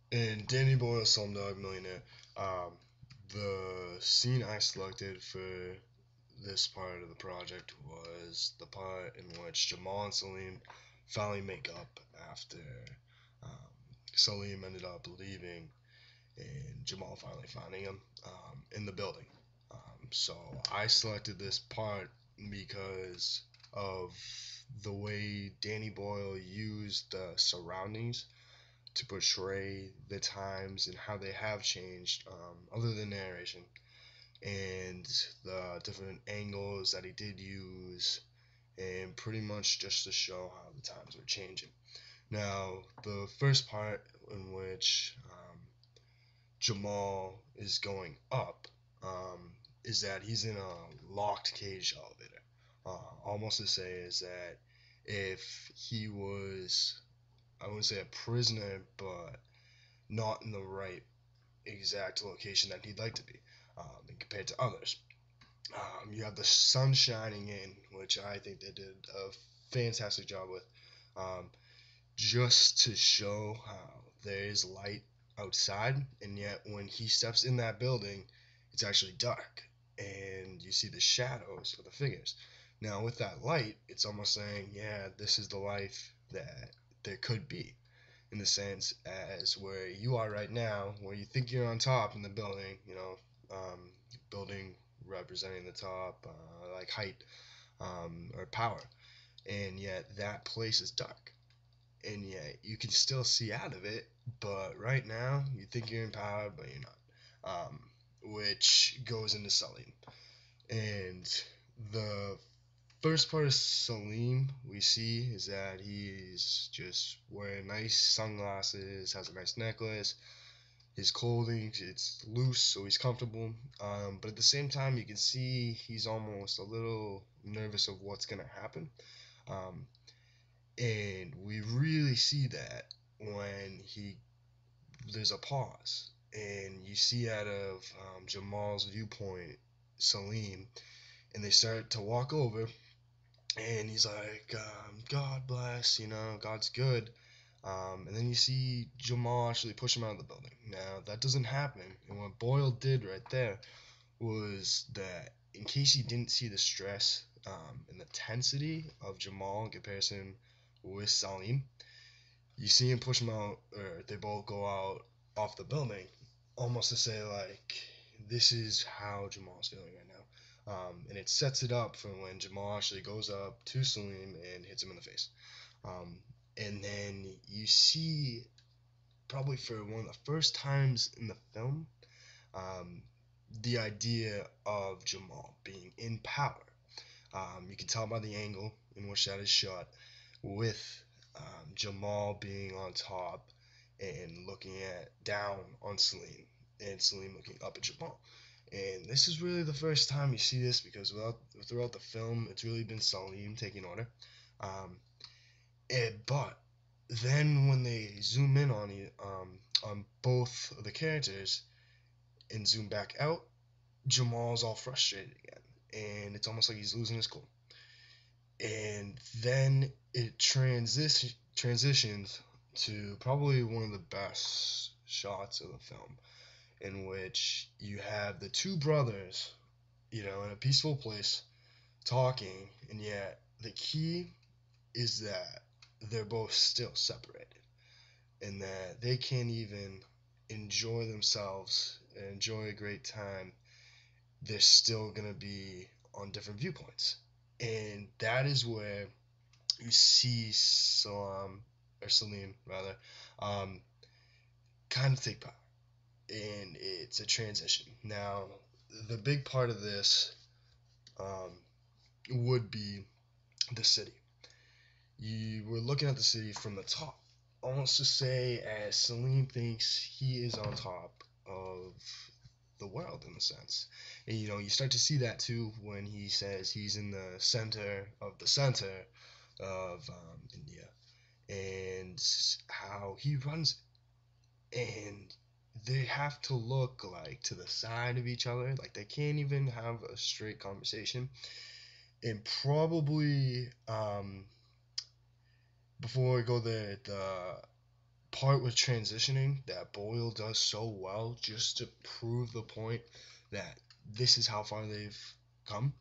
In Danny Boyle's Slumdog Millionaire, um, the scene I selected for this part of the project was the part in which Jamal and Salim finally make up after um, Salim ended up leaving and Jamal finally finding him in the building. So I selected this part because of the way Danny Boyle used the surroundings to portray the times and how they have changed, other than narration, and the different angles that he did use, and pretty much just to show how the times were changing. Now, the first part in which Jamal is going up is that he's in a locked cage elevator. Almost to say is that if he was, I wouldn't say a prisoner, but not in the right exact location that he'd like to be, compared to others. You have the sun shining in, which I think they did a fantastic job with, um, just to show how there is light outside, and yet when he steps in that building, it's actually dark, and you see the shadows of the figures. Now, with that light, it's almost saying, yeah, this is the life that there could be, in the sense as where you are right now, where you think you're on top in the building, building representing the top, like height, or power, and yet that place is dark, and yet you can still see out of it. But right now, you think you're in power, but you're not, which goes into Salim. And the first part of Salim we see is that he's just wearing nice sunglasses, has a nice necklace. His clothing, it's loose, so he's comfortable. But at the same time, you can see he's almost a little nervous of what's gonna happen. Um, and we really see that when he there's a pause, and you see out of Jamal's viewpoint, Salim, and they start to walk over, and he's like, God bless, God's good. And then you see Jamal actually push him out of the building. Now, that doesn't happen. And what Boyle did right there was that, in case you didn't see the stress and the tensity of Jamal in comparison with Salim, you see him push him out, or they both go out off the building, almost to say, like, this is how Jamal's feeling right now. And it sets it up for when Jamal actually goes up to Salim and hits him in the face. Um, and then you see, probably for one of the first times in the film, um, the idea of Jamal being in power. You can tell by the angle in which that is shot, with Jamal being on top and looking at down on Salim, and Salim looking up at Jamal. And this is really the first time you see this, because throughout the film, it's really been Salim taking order. Um, but then when they zoom in on both of the characters and zoom back out, Jamal's all frustrated again, and it's almost like he's losing his cool. And then it transitions to probably one of the best shots of the film, in which you have the two brothers, in a peaceful place talking, and yet the key is that they're both still separated, and that they can't even enjoy themselves and enjoy a great time. They're still gonna be on different viewpoints, and that is where you see Salim rather, um, kind of take power, and it's a transition. Now, the big part of this um, would be the city. You were looking at the city from the top, almost to say, as Salim thinks he is on top of the world in a sense. And you start to see that too when he says he's in the center of India, and how he runs it. And they have to look like to the side of each other, like they can't even have a straight conversation. And probably before we go there, the part with transitioning that Boyle does so well, just to prove the point that this is how far they've come,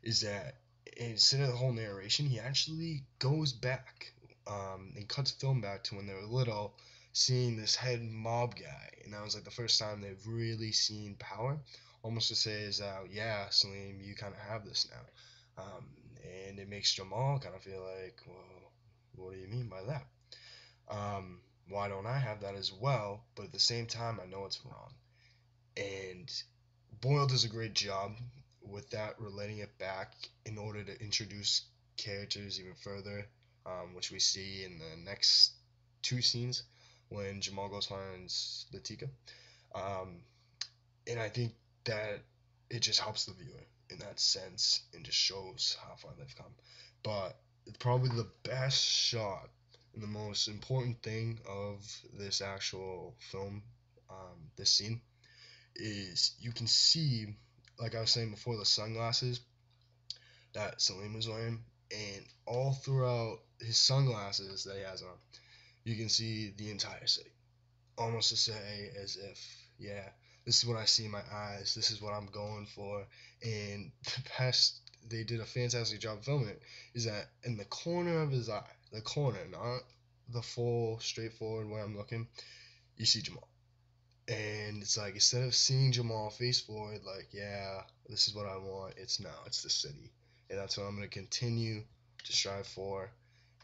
is that instead of the whole narration, he actually goes back and cuts film back to when they were little, seeing this head mob guy, and that was like the first time they've really seen power. Almost to say is that, yeah, Salim, you kind of have this now, and it makes Jamal kind of feel like, well, what do you mean by that? Um, why don't I have that as well? But at the same time, I know it's wrong. And Boyle does a great job with that, relating it back in order to introduce characters even further, which we see in the next two scenes when Jamal goes finds Latika. Um, and I think that it just helps the viewer in that sense and just shows how far they've come. But probably the best shot and the most important thing of this actual film, this scene, is you can see, like I was saying before, the sunglasses that Salim was wearing, and all throughout his sunglasses that he has on, you can see the entire city. Almost to say as if, yeah, this is what I see in my eyes, this is what I'm going for. And the best, they did a fantastic job filming it, is that in the corner of his eye, the corner, not the full straightforward where I'm looking, you see Jamal. And it's like, instead of seeing Jamal face forward, like, yeah, this is what I want, it's now, it's the city. And that's what I'm going to continue to strive for.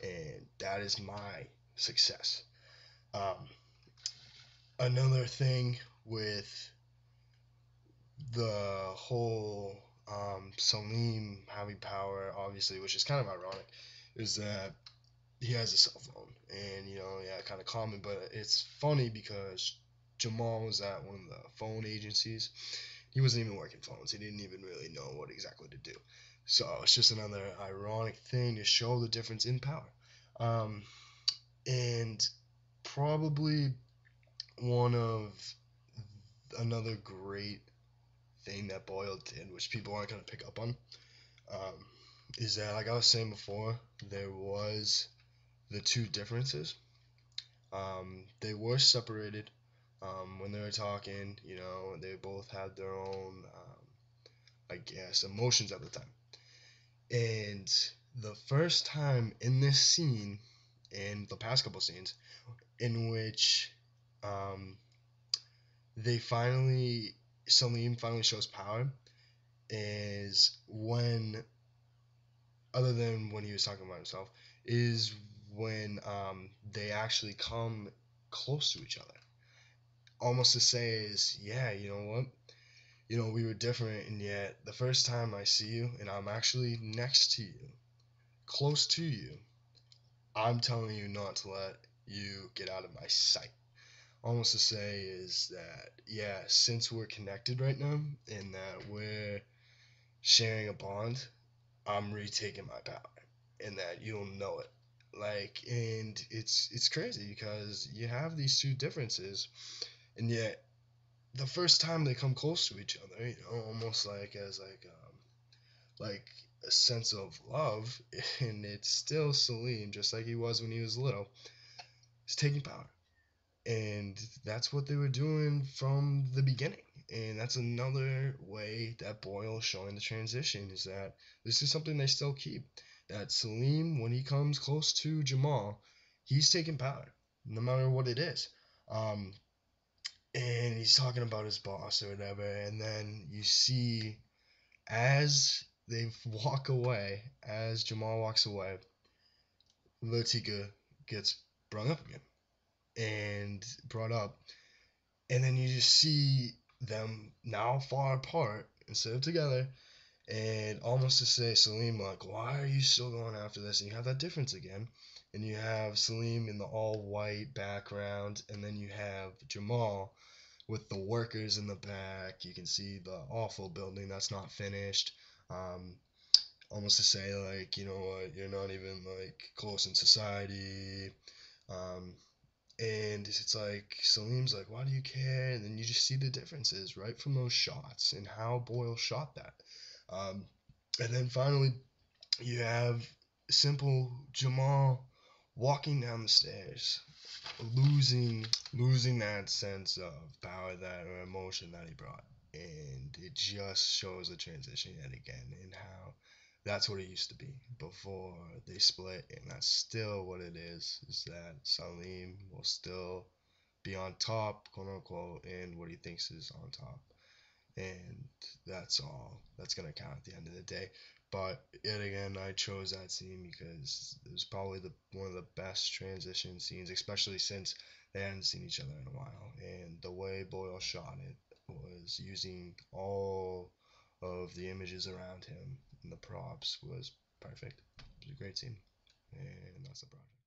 And that is my success. Um, Another thing with the whole Salim having power, obviously, which is kind of ironic, is that he has a cell phone, and yeah, kind of common. But it's funny because Jamal was at one of the phone agencies. He wasn't even working phones. He didn't even really know what exactly to do. So it's just another ironic thing to show the difference in power. Um, and probably one of another great thing that Boyle did, which people aren't going to pick up on, um, is that, like I was saying before, there was the two differences. They were separated when they were talking. They both had their own, I guess, emotions at the time. And the first time in this scene, and the past couple scenes, in which um, they finally, Salim finally shows power, is when, other than when he was talking about himself, is when they actually come close to each other. Almost to say is, yeah, you know what? We were different, and yet the first time I see you, and I'm actually next to you, close to you, I'm telling you not to let you get out of my sight. Almost to say is that, yeah, since we're connected right now, and that we're sharing a bond, I'm retaking my power, and that you don't know it. Like, and it's crazy because you have these two differences, and yet the first time they come close to each other, almost like as like a sense of love, and it's still Salim, just like he was when he was little. He's taking power, and that's what they were doing from the beginning. And that's another way that Boyle showing the transition, is that this is something they still keep. That Salim, when he comes close to Jamal, he's taking power, no matter what it is. Um, and he's talking about his boss or whatever, and then you see, as they walk away, as Jamal walks away, Latika gets brought up again and brought up, and then you just see them now far apart instead of together, and almost to say, Salim, like, why are you still going after this? And you have that difference again, and you have Salim in the all white background, and then you have Jamal with the workers in the back. You can see the awful building that's not finished. Um, Almost to say, like, you know what, you're not even like close in society. Um, and it's like Salim's like, why do you care? And then you just see the differences right from those shots and how Boyle shot that. Um, and then finally, you have simple Jamal walking down the stairs, losing that sense of power, that or emotion that he brought, and it just shows the transition yet again in how that's what it used to be before they split, and that's still what it is. Is that Salim will still be on top, quote unquote, in what he thinks is on top, and that's all that's gonna count at the end of the day. But yet again, I chose that scene because it was probably the one of the best transition scenes, especially since they hadn't seen each other in a while. And the way Boyle shot it was using all of the images around him and the props was perfect. It was a great scene, and that's the project.